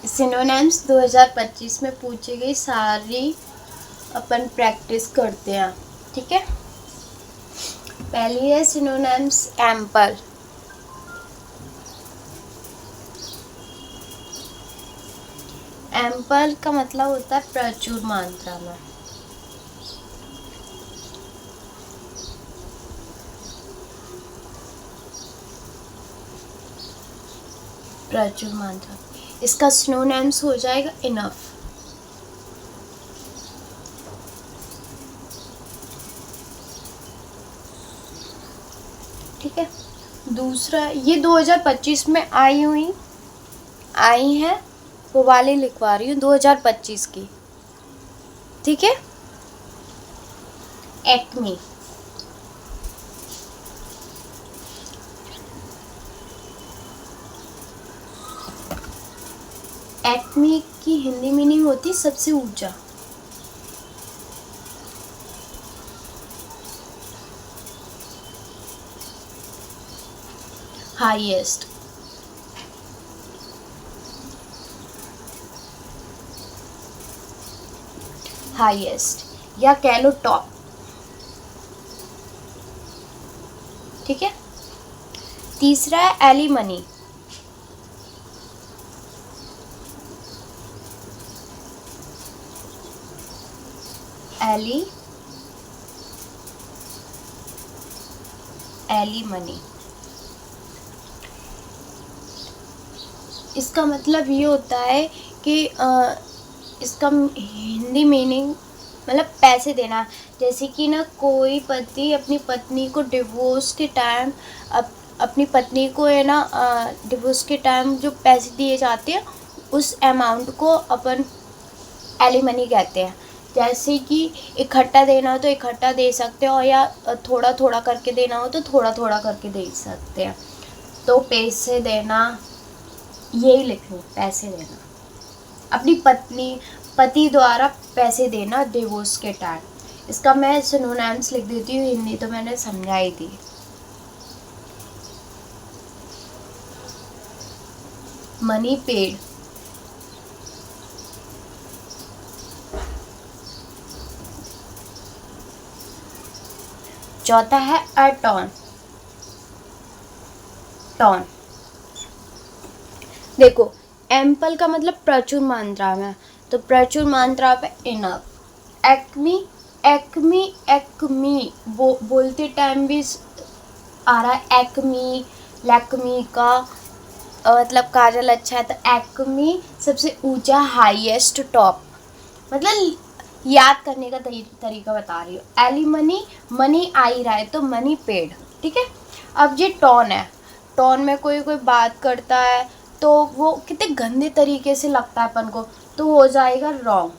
Synonyms 2025 में पूछी गई सारी अपन प्रैक्टिस करते हैं, ठीक है। पहली है सिनोनिम्स एम्पल। एम्पल का मतलब होता है प्रचुर मात्रा में। प्रचुर मात्रा, इसका सिनोनिम्स हो जाएगा इनफ। ठीक है। दूसरा, ये 2025 में आई है, वो वाली लिखवा रही हूँ 2025 की, ठीक है। एक्मी, एक्मी की हिंदी मीनिंग होती है सबसे ऊंचा। हाईएस्ट, हाईएस्ट या कह लो टॉप, ठीक है। तीसरा है एलिमनी। एलिमनी, इसका मतलब ये होता है कि इसका हिंदी मीनिंग मतलब पैसे देना। जैसे कि ना कोई पति अपनी पत्नी को डिवोर्स के टाइम अपनी पत्नी को है ना डिवोर्स के टाइम जो पैसे दिए जाते हैं उस अमाउंट को अपन एलिमनी कहते हैं। जैसे कि इकट्ठा देना हो तो इकट्ठा दे सकते हो, या थोड़ा थोड़ा करके देना हो तो थोड़ा थोड़ा करके दे सकते हैं। तो पैसे देना, यही लिखो, पैसे देना, अपनी पति द्वारा पैसे देना डिवोर्स के टाइम। इसका मैं सिनोनिम्स लिख देती हूँ, हिंदी तो मैंने समझाई दी। मनी पेड, चौथा है अटॉन। टॉन, देखो एम्पल का मतलब प्रचुर मात्रा में, तो प्रचुर मात्रा पे इनफ। एक्मी बोलते टाइम भी आ रहा है, एक्मी लैक्मी का मतलब काजल अच्छा है, तो एक्मी सबसे ऊंचा, हाईएस्ट, टॉप, मतलब याद करने का तरीका बता रही हूँ। एलिमनी, मनी आ ही रहा है तो मनी पेड, ठीक है। अब ये टॉन है, टॉन में कोई बात करता है तो वो कितने गंदे तरीके से लगता है अपन को, तो हो जाएगा रॉन्ग।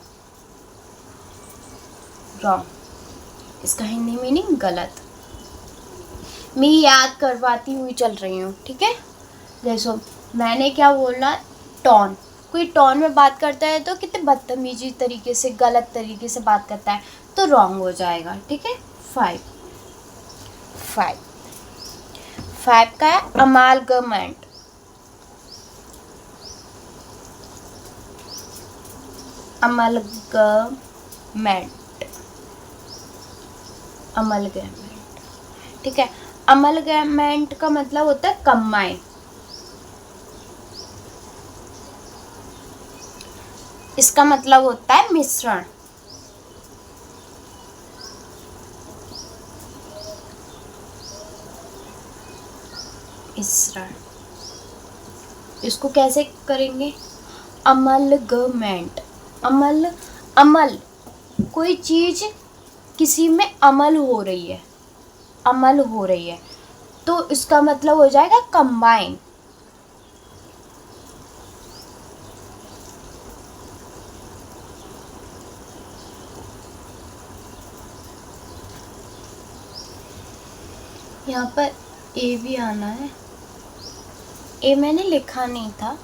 इसका हिंदी मीनिंग गलत। मैं याद करवाती हुई चल रही हूँ, ठीक है। जैसो मैंने क्या बोला, टॉन, कोई टॉन में बात करता है तो कितने बदतमीजी तरीके से, गलत तरीके से बात करता है, तो रॉन्ग हो जाएगा, ठीक है। फाइव का है अमालगमेंट। अमलगमेंट, ठीक है। अमलगमेंट का मतलब होता है कंबाइन। इसका मतलब होता है मिश्रण। इसको कैसे करेंगे, अमलगमेंट। अमल कोई चीज किसी में अमल हो रही है, तो इसका मतलब हो जाएगा कंबाइन। यहाँ पर ए भी आना है, ए मैंने लिखा नहीं था।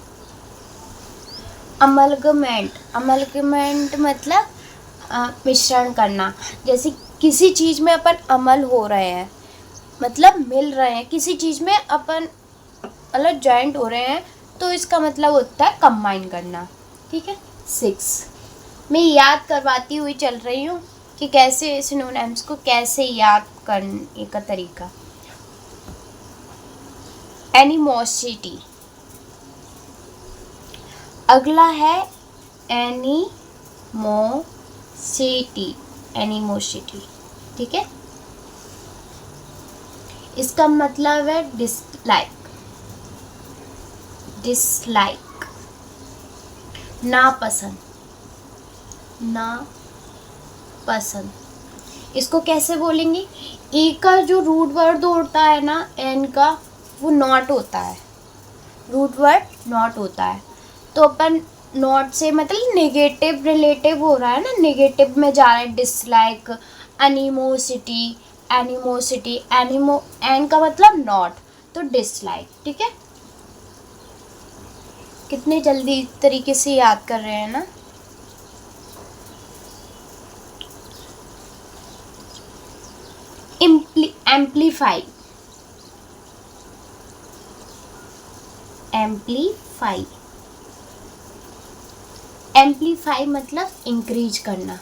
अमलगमेंट मतलब मिश्रण करना। जैसे किसी चीज़ में अपन अमल हो रहे हैं, मतलब मिल रहे हैं, किसी चीज़ में अपन मतलब जॉइंट हो रहे हैं, तो इसका मतलब होता है कंबाइन करना। ठीक है। 6 मैं याद करवाती हुई चल रही हूँ कि कैसे सिनोनिम्स को कैसे याद करने का तरीका। एनिमोसिटी, अगला है एनिमोसिटी, एनिमोसिटी। ठीक है। इसका मतलब है डिसलाइक, डिसलाइक, नापसंद, नापसंद। इसको कैसे बोलेंगे? ए का जो रूट वर्ड होता है ना, एन का, वो नॉट होता है, रूट वर्ड नॉट होता है। तो अपन नॉट से मतलब नेगेटिव रिलेटिव हो रहा है ना, नेगेटिव में जा रहा है। डिसलाइक, एनिमोसिटी, एनिमोसिटी, एनिमो, एन का मतलब नॉट, तो डिसलाइक। ठीक है। कितने जल्दी तरीके से याद कर रहे हैं ना। एम्पलीफाई, एम्पलीफाई, एम्पलीफाई मतलब इंक्रीज करना,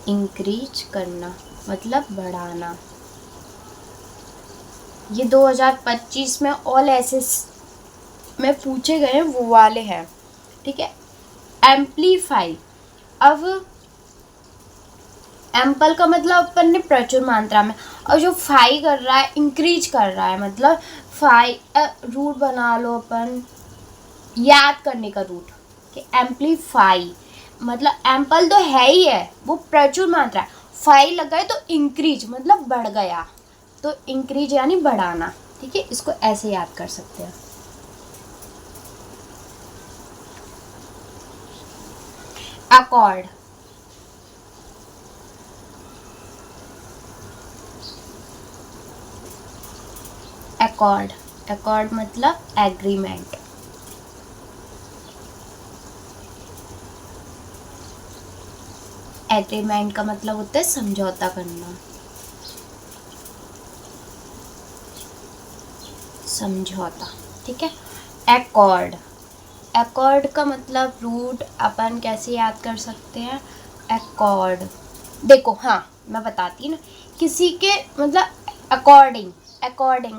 इंक्रीज करना मतलब बढ़ाना। ये 2025 में ऑल एसेस में पूछे गए वो वाले हैं। ठीक है। एम्पलीफाई, अब एम्पल का मतलब अपन ने प्रचुर मात्रा में, और जो फाई कर रहा है इंक्रीज कर रहा है, मतलब फाई रूट बना लो अपन, याद करने का रूट कि एम्पलीफाई मतलब एम्पल तो है ही है, वो प्रचुर मात्रा है, फाई लगा है तो इंक्रीज मतलब बढ़ गया, तो इंक्रीज यानी बढ़ाना। ठीक है। इसको ऐसे याद कर सकते हैं। अकॉर्ड, अकॉर्ड, अकॉर्ड मतलब एग्रीमेंट, एग्रीमेंट का मतलब होता है समझौता करना, समझौता। ठीक है। एकॉर्ड, एकॉर्ड का मतलब रूट अपन कैसे याद कर सकते हैं? एकॉर्ड, देखो हाँ मैं बताती हूँ ना, किसी के मतलब अकॉर्डिंग, अकॉर्डिंग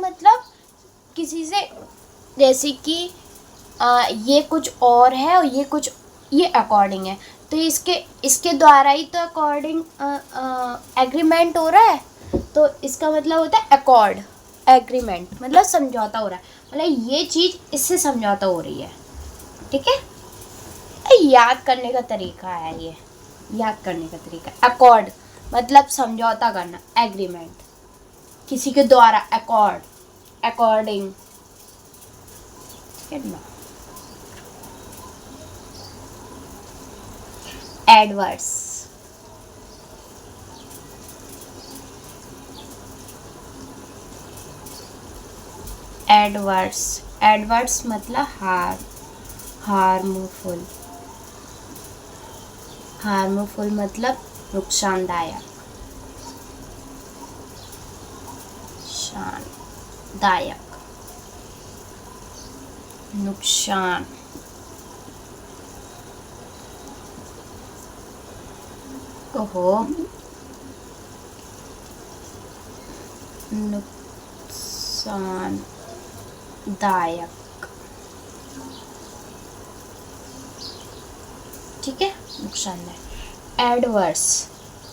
मतलब किसी से, जैसे कि ये कुछ और है और ये कुछ, ये अकॉर्डिंग है, तो इसके द्वारा ही तो अकॉर्डिंग एग्रीमेंट हो रहा है, तो इसका मतलब होता है अकॉर्ड, एग्रीमेंट मतलब समझौता हो रहा है, मतलब ये चीज़ इससे समझौता हो रही है। ठीक है। याद करने का तरीका है ये, याद करने का तरीका। अकॉर्ड मतलब समझौता करना, एग्रीमेंट, किसी के द्वारा, accord, according. Adverse, adverse, adverse मतलब हार्मफुल, हार्मफुल मतलब नुकसानदायक, दायक, नुकसान। ओहो, नुकसानदायक। ठीक है। नुकसानदायक। एडवर्स,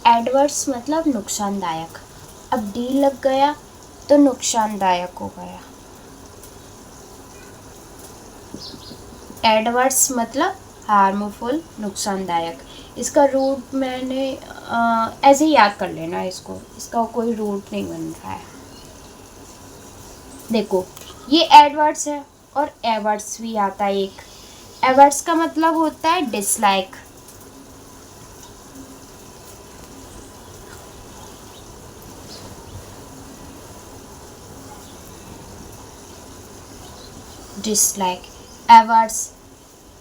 एडवर्स मतलब नुकसानदायक। अब डी लग गया तो नुकसानदायक हो गया। एडवर्स मतलब हार्मफुल, नुकसानदायक। इसका रूट मैंने ऐसे ही याद कर लेना इसको, इसका कोई रूट नहीं बन रहा है। देखो ये एडवर्ड्स है और एवर्ड्स भी आता है एक। एवर्ड्स का मतलब होता है डिसलाइक, डिसलाइक, एवर्ड्स।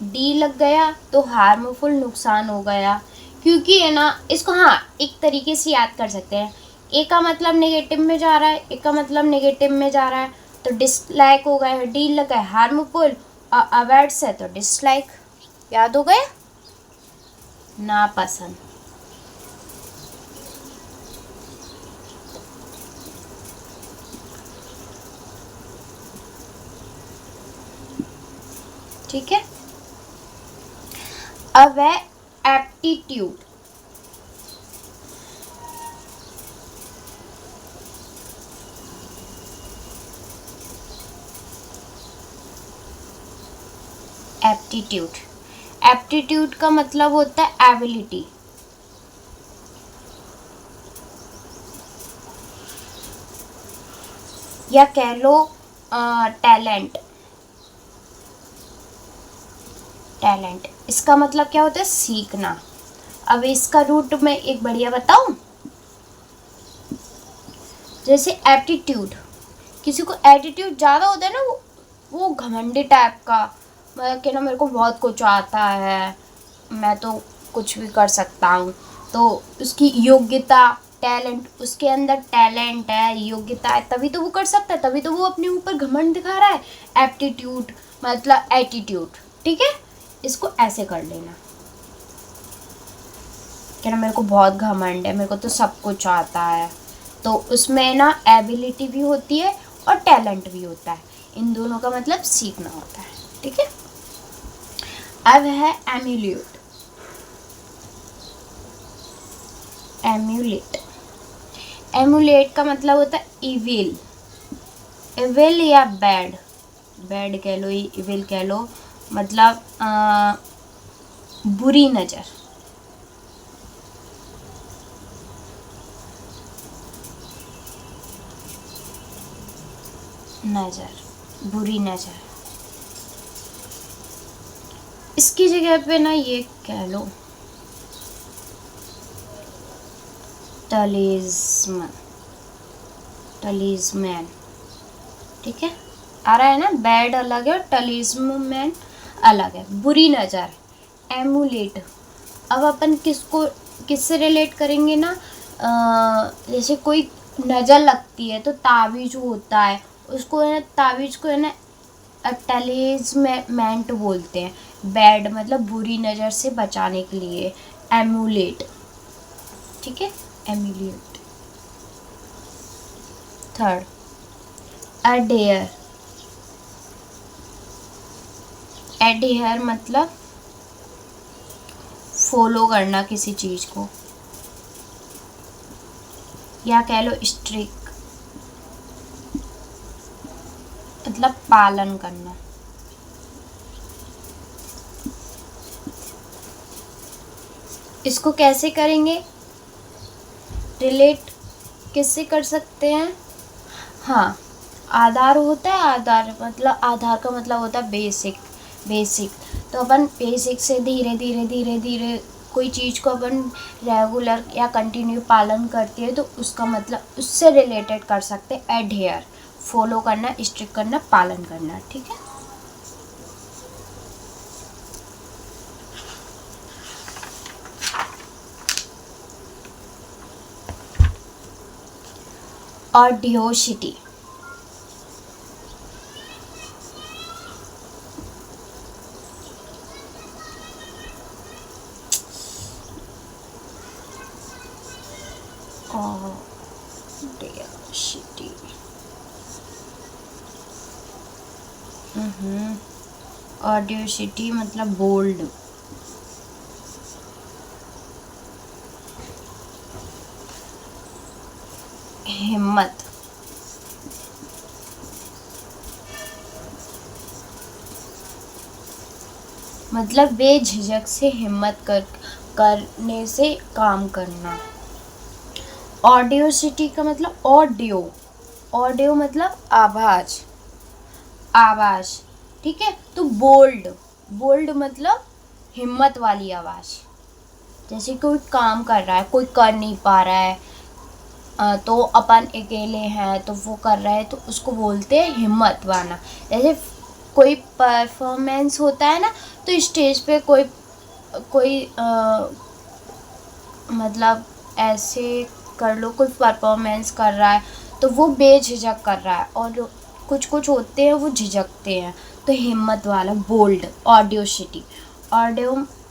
डी लग गया तो हार्मफुल, नुकसान हो गया, क्योंकि है ना इसको हाँ एक तरीके से याद कर सकते हैं। ए का मतलब नेगेटिव में जा रहा है, ए का मतलब नेगेटिव में जा रहा है, तो डिसलाइक हो गए, डी लगा है हार्मफुल, और अवॉइड्स है तो डिसलाइक। याद हो गए? नापसंद। ठीक है। अब है एप्टीट्यूड। एप्टीट्यूड, एप्टीट्यूड का मतलब होता है एबिलिटी, या कह लो टैलेंट। टैलेंट इसका मतलब क्या होता है? सीखना। अब इसका रूट मैं एक बढ़िया बताऊं। जैसे एप्टीट्यूड, किसी को एटीट्यूड ज़्यादा होता है ना, वो घमंडी टाइप का, मतलब कि ना मेरे को बहुत कुछ आता है, मैं तो कुछ भी कर सकता हूँ। तो उसकी योग्यता, टैलेंट, उसके अंदर टैलेंट है, योग्यता है, तभी तो वो कर सकता है, तभी तो वो अपने ऊपर घमंड दिखा रहा है। एप्टीट्यूड मतलब एटीट्यूड। ठीक है, इसको ऐसे कर लेना कि ना मेरे को बहुत घमंड है, मेरे को तो सब कुछ आता है। तो उसमें ना एबिलिटी भी होती है और टैलेंट भी होता है, इन दोनों का मतलब सीखना होता है। ठीक है। अब है एम्यूलेट। एम्यूलेट, एम्यूलेट का मतलब होता है इविल। इविल या बैड, बैड कह लो, इविल कह लो, मतलब बुरी नज़र। नज़र, बुरी नज़र। इसकी जगह पे ना ये कह लो टलिज्म, टलिज्मैन। ठीक है, आ रहा है ना? बैड अलग है और टलिज्मैन अलग है, बुरी नज़र। एमुलेट, अब अपन किससे रिलेट करेंगे ना, जैसे कोई नज़र लगती है तो ताबीज़ होता है, उसको है ना, ताबीज़ को है ना टलिज्मेंट बोलते हैं। बैड मतलब बुरी नज़र से बचाने के लिए एमुलेट। ठीक है, एमुलेट। Third, adhere. एडेयर मतलब फॉलो करना किसी चीज़ को, या कह लो स्ट्रिक मतलब पालन करना। इसको कैसे करेंगे रिलेट, किससे कर सकते हैं? हाँ, आधार होता है, आधार मतलब, आधार का मतलब होता है बेसिक। बेसिक तो अपन बेसिक से धीरे धीरे धीरे धीरे कोई चीज़ को अपन रेगुलर या कंटिन्यू पालन करती है, तो उसका मतलब उससे रिलेटेड कर सकते हैं एडहेयर, फॉलो करना, स्ट्रिक्ट करना, पालन करना। ठीक है। और डियोसिटी, डियोसिटी ऑडियोसिटी मतलब बोल्ड। हिम्मत, मतलब बेझिझक से हिम्मत करने से काम करना। ऑडियोसिटी का मतलब ऑडियो, ऑडियो मतलब आवाज़, आवाज़। ठीक है, तो बोल्ड, बोल्ड मतलब हिम्मत वाली आवाज़। जैसे कोई काम कर रहा है, कोई कर नहीं पा रहा है, तो अपन अकेले हैं तो वो कर रहे हैं, तो उसको बोलते हैं हिम्मत वाला। जैसे कोई परफॉर्मेंस होता है ना, तो स्टेज पे कोई कोई मतलब ऐसे कर लो, कोई परफॉर्मेंस कर रहा है तो वो बेझिझक कर रहा है, और कुछ कुछ होते हैं वो झिझकते हैं, तो हिम्मत वाला, बोल्ड, ऑडियोसिटी।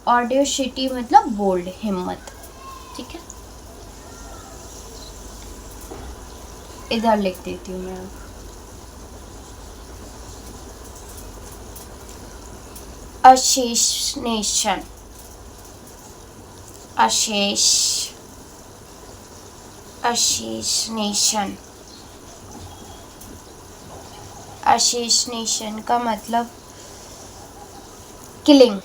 ऑडियोसिटी मतलब बोल्ड, हिम्मत। ठीक है, इधर लिख देती हूँ मैं। अशेषनेशन, अशेषनेशन। अशेषनेशन का मतलब किलिंग।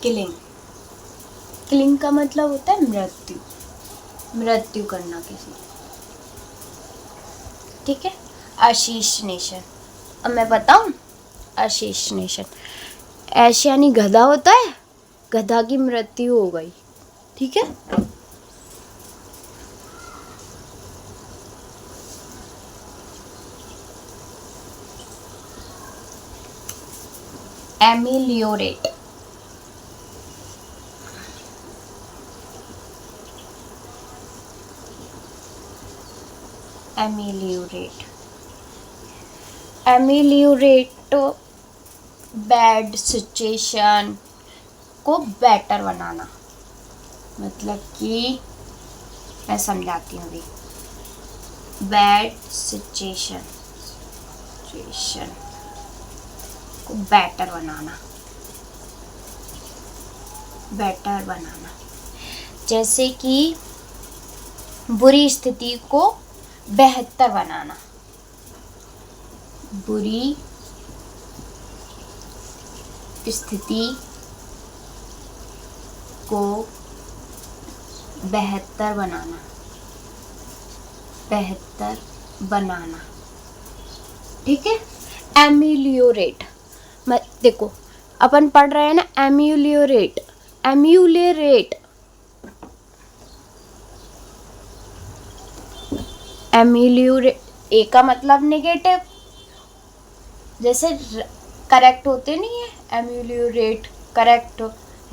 किलिंग का मतलब होता है मृत्यु करना किसी। ठीक है, अशेषनेशन। अब मैं बताऊं, अशेषनेशन ऐसे यानी गधा होता है, गधा की मृत्यु हो गई। ठीक है, एमिलियोरेट, एमिलियोरेट बैड सिचुएशन को बेटर बनाना। मतलब कि मैं समझाती हूँ अभी। बैड सिचुएशन को बेटर बनाना, जैसे कि बुरी स्थिति को बेहतर बनाना। बुरी स्थिति को बेहतर बनाना। ठीक है, एमिलियोरेट। देखो अपन पढ़ रहे हैं ना, एम्यूलेट। ए का मतलब नेगेटिव, जैसे करेक्ट होते नहीं है, एम्यूलेट करेक्ट,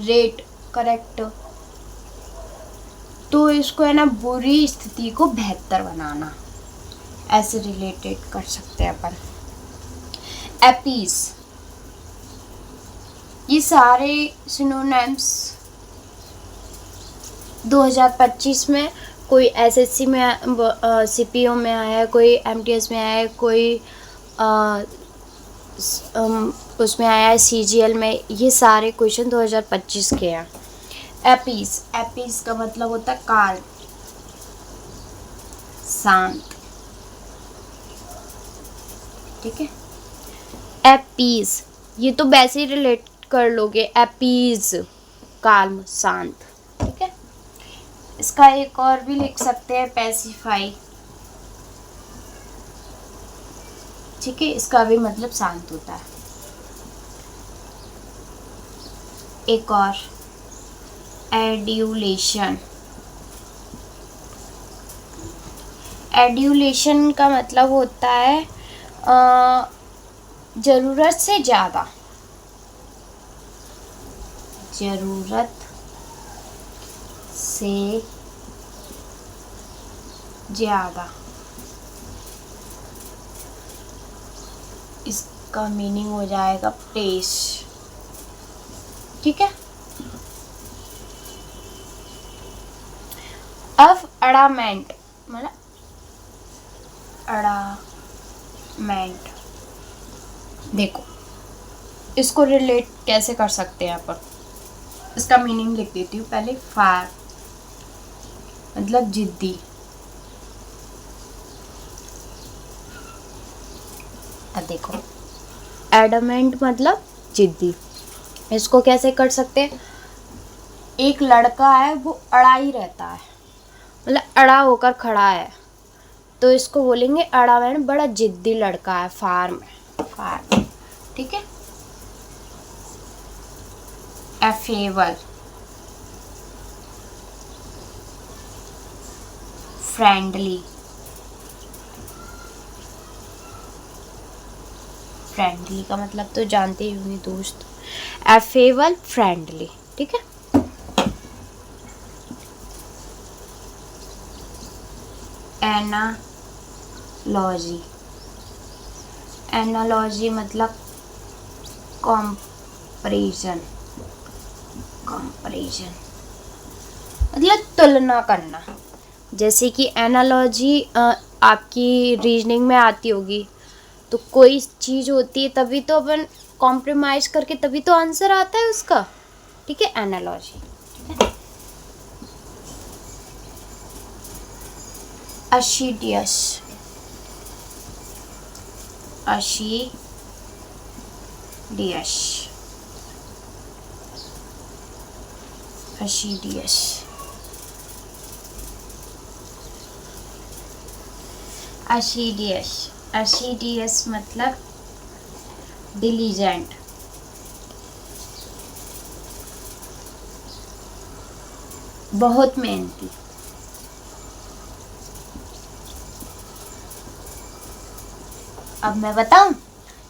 रेट करेक्ट, तो इसको है ना बुरी स्थिति को बेहतर बनाना, ऐसे रिलेटेड कर सकते हैं अपन। एपीज, ये सारे सिनोनिम्स 2025 में कोई एसएससी में, सीपीओ में आया है, कोई एमटीएस में आया है, कोई उसमें आया है सीजीएल में। ये सारे क्वेश्चन 2025 के हैं। एपीज का मतलब होता है काल, शांत। ठीक है, एपीज ये तो वैसे ही रिलेट कर लोगे, एपीज काल्म, शांत। ठीक है, इसका एक और भी लिख सकते हैं, पैसिफाई। ठीक है, इसका भी मतलब शांत होता है। एक और एड्यूलेशन। एड्यूलेशन का मतलब होता है जरूरत से ज़्यादा, जरूरत से ज़्यादा। इसका मीनिंग हो जाएगा पेश। ठीक है, अब अड़ामेंट मतलब अड़ामेंट। देखो इसको रिलेट कैसे कर सकते हैं अपन, इसका मीनिंग लिख देती हूँ पहले। फार मतलब जिद्दी। अब देखो एडमेंट मतलब जिद्दी, इसको कैसे कर सकते हैं। एक लड़का है वो अड़ा ही रहता है, मतलब अड़ा होकर खड़ा है, तो इसको बोलेंगे अड़ामेंट, बड़ा जिद्दी लड़का है, फार। ठीक है, एफेबल, फ्रेंडली का मतलब तो जानते ही होंगे दोस्त, एफेबल, फ्रेंडली। ठीक है, एनालॉजी, एनालॉजी मतलब कंपैरिजन, कंपैरिजन मतलब तुलना करना। जैसे कि एनालॉजी आपकी रीजनिंग में आती होगी, तो कोई चीज़ होती है तभी तो अपन कॉम्प्रोमाइज़ करके तभी तो आंसर आता है उसका, ठीक है, एनालॉजी। अशीडियस, अशीडियस, अशीडियस, अशीडियस, अशीडियस मतलब डिलीजेंट, बहुत मेहनती। अब मैं बताऊं,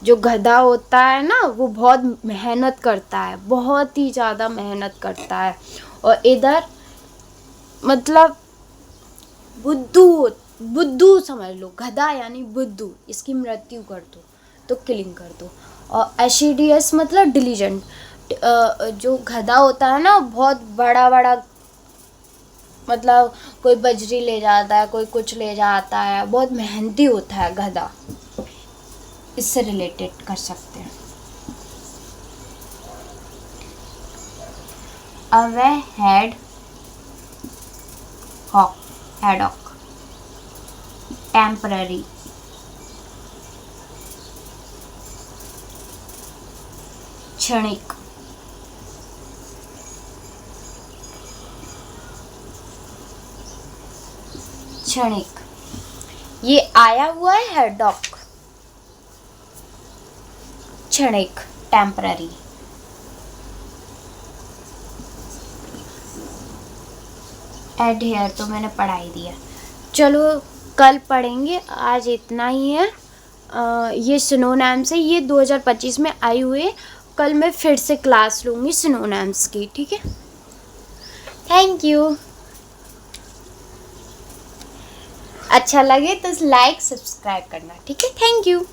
जो गधा होता है ना वो बहुत मेहनत करता है, बहुत ही ज़्यादा मेहनत करता है, और इधर मतलब बुद्धू, बुद्धू समझ लो, गधा यानी बुद्धू, इसकी मृत्यु कर दो तो किलिंग कर दो। और एशिडियस मतलब डिलीजेंट, जो गधा होता है ना बहुत बड़ा बड़ा, मतलब कोई बजरी ले जाता है, कोई कुछ ले जाता है, बहुत मेहनती होता है गधा, इससे रिलेटेड कर सकते हैं। अवे हेड हॉक, हैडॉक, टेम्पररी, क्षणिक, क्षणिक, ये आया हुआ है हैडॉक, क्षणिक, टेम्पररी। एडहेयर तो मैंने पढ़ा ही दिया, चलो कल पढ़ेंगे, आज इतना ही है। ये सिनोनिम्स है, ये 2025 में आई हुई है, कल मैं फिर से क्लास लूँगी सिनोनिम्स की, ठीक है। Thank you. अच्छा लगे तो लाइक सब्सक्राइब करना, ठीक है, थैंक यू।